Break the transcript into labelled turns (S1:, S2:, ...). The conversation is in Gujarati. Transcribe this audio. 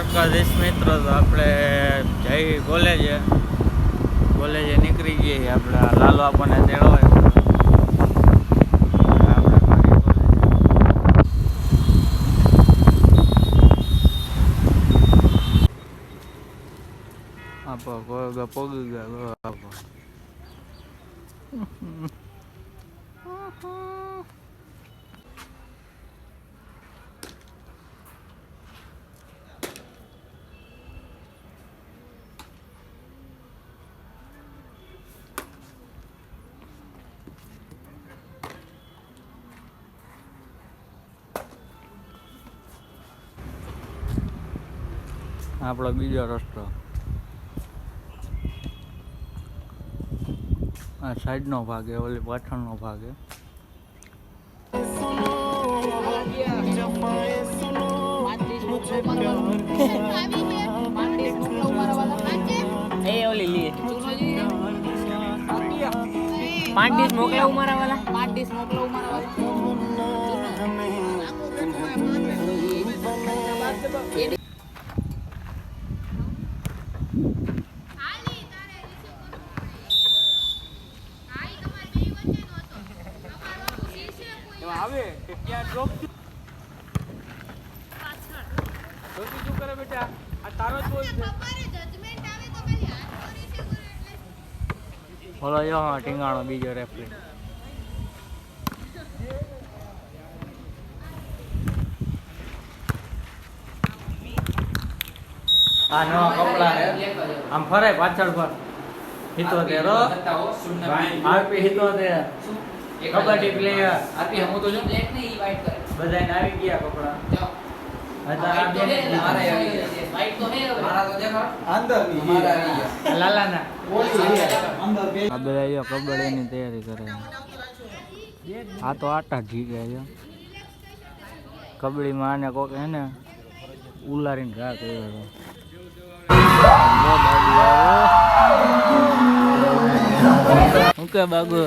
S1: દ્વારકાધીશ મિત્રો, તો આપણે જઈ કોલેજે નીકળી ગઈએ. આપણે લાલો આપણને તેડવાય પોગી ગયા. આપણો બીજો રસ્તો આ સાઈડનો ભાગ છે, ઓલી પાછળનો ભાગ છે.
S2: પાંચ ડીશ મોકલાવું મારા વાલા, 5 ડીશ મોકલાવું મારા વાલા.
S1: આવે કે ક્યાં ડ્રોપ પાછળ શું કરે બેટા? આ તારો જ બોલ છે. પપ્પાને જજમેન્ટ આવે તો ખાલી હાથ કરે છે બોલ એટલે બોલો. જો ટીંગાણો બીજો રેફરી. આ નવા કપડા આમ ફરે પાછળ પર હિતોતેર આરપી હિતોતેર કબડ્ડી પ્લેયર આપી. હું તો જો બ્લેક ને ઈ વાઈટ કરે બધાને આવી ગયા કપડા. હતા આ બે મારા આવી ગયા. વાઈટ તો હે હવે મારા તો દેખા અંદર ની મારા આવી ગયા. લાલાના અંદર બે આ બધા જો કબડ્ડીની તૈયારી કરે. આ તો આટા ઢીકે છે કબડ્ડીમાં. આને કોક હે ને ઉલારીને ઘા કર્યો છે. શું કે બાબુ?